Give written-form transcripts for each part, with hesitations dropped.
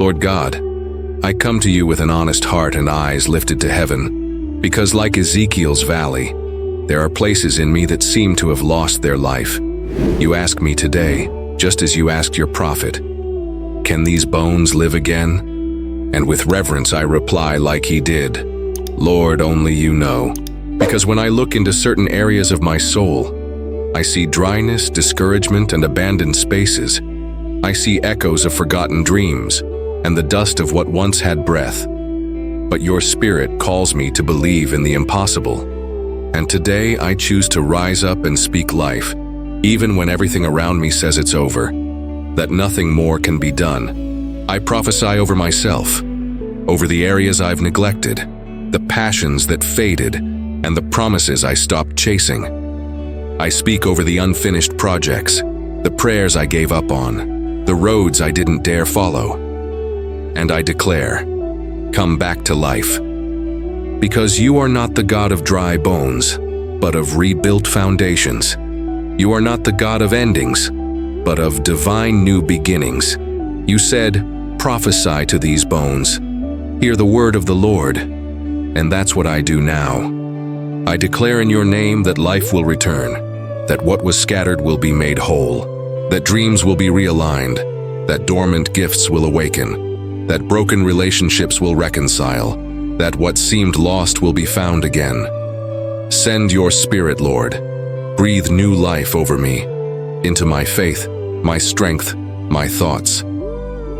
Lord God, I come to you with an honest heart and eyes lifted to heaven, because like Ezekiel's valley, there are places in me that seem to have lost their life. You ask me today, just as you asked your prophet, can these bones live again? And with reverence I reply like he did, Lord, only you know. Because when I look into certain areas of my soul, I see dryness, discouragement, and abandoned spaces. I see echoes of forgotten dreams and the dust of what once had breath. But your Spirit calls me to believe in the impossible. And today I choose to rise up and speak life, even when everything around me says it's over, that nothing more can be done. I prophesy over myself, over the areas I've neglected, the passions that faded, and the promises I stopped chasing. I speak over the unfinished projects, the prayers I gave up on, the roads I didn't dare follow. And I declare, come back to life. Because you are not the God of dry bones, but of rebuilt foundations. You are not the God of endings, but of divine new beginnings. You said, prophesy to these bones. Hear the word of the Lord. And that's what I do now. I declare in your name that life will return, that what was scattered will be made whole, that dreams will be realigned, that dormant gifts will awaken, that broken relationships will reconcile, that what seemed lost will be found again. Send your Spirit, Lord. Breathe new life over me, into my faith, my strength, my thoughts.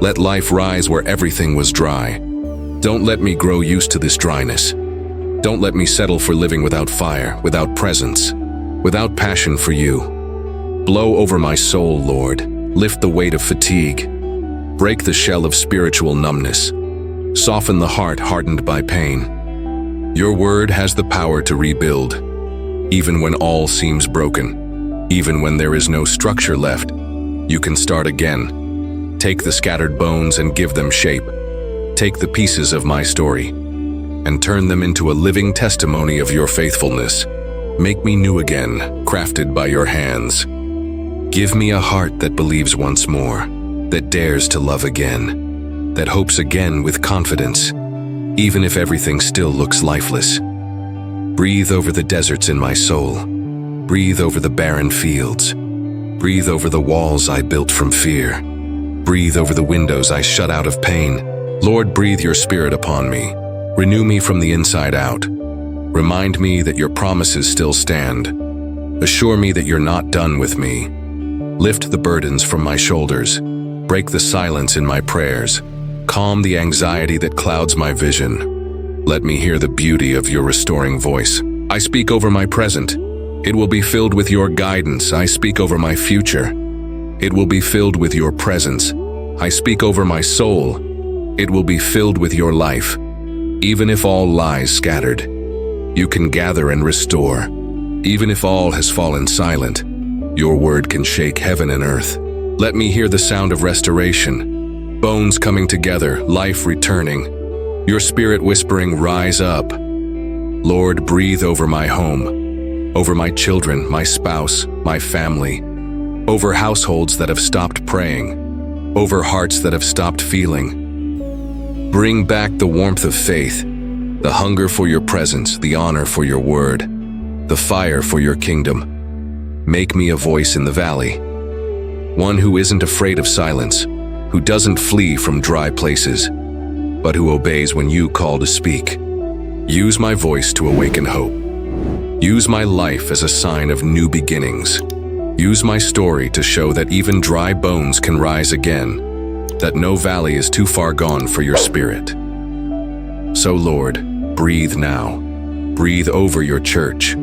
Let life rise where everything was dry. Don't let me grow used to this dryness. Don't let me settle for living without fire, without presence, without passion for you. Blow over my soul, Lord. Lift the weight of fatigue. Break the shell of spiritual numbness. Soften the heart hardened by pain. Your word has the power to rebuild, even when all seems broken, even when there is no structure left. You can start again. Take the scattered bones and give them shape. Take the pieces of my story and turn them into a living testimony of your faithfulness. Make me new again, crafted by your hands. Give me a heart that believes once more, that dares to love again, that hopes again with confidence, even if everything still looks lifeless. Breathe over the deserts in my soul. Breathe over the barren fields. Breathe over the walls I built from fear. Breathe over the windows I shut out of pain. Lord, breathe your Spirit upon me. Renew me from the inside out. Remind me that your promises still stand. Assure me that you're not done with me. Lift the burdens from my shoulders. Break the silence in my prayers. Calm the anxiety that clouds my vision. Let me hear the beauty of your restoring voice. I speak over my present. It will be filled with your guidance. I speak over my future. It will be filled with your presence. I speak over my soul. It will be filled with your life. Even if all lies scattered, you can gather and restore. Even if all has fallen silent, your word can shake heaven and earth. Let me hear the sound of restoration, bones coming together, life returning, your Spirit whispering, rise up. Lord, breathe over my home, over my children, my spouse, my family, over households that have stopped praying, over hearts that have stopped feeling. Bring back the warmth of faith, the hunger for your presence, the honor for your word, the fire for your kingdom. Make me a voice in the valley, one who isn't afraid of silence, who doesn't flee from dry places, but who obeys when you call to speak. Use my voice to awaken hope. Use my life as a sign of new beginnings. Use my story to show that even dry bones can rise again, that no valley is too far gone for your Spirit. So Lord, breathe now. Breathe over your church,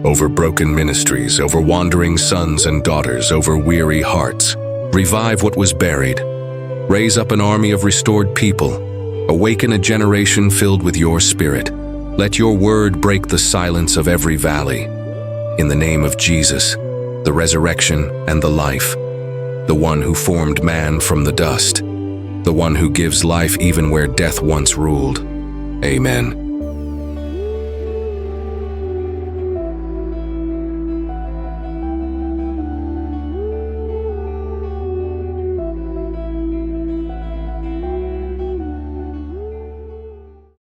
over broken ministries, over wandering sons and daughters, over weary hearts. Revive what was buried. Raise up an army of restored people. Awaken a generation filled with your Spirit. Let your word break the silence of every valley. In the name of Jesus, the resurrection and the life, the one who formed man from the dust, the one who gives life even where death once ruled. Amen.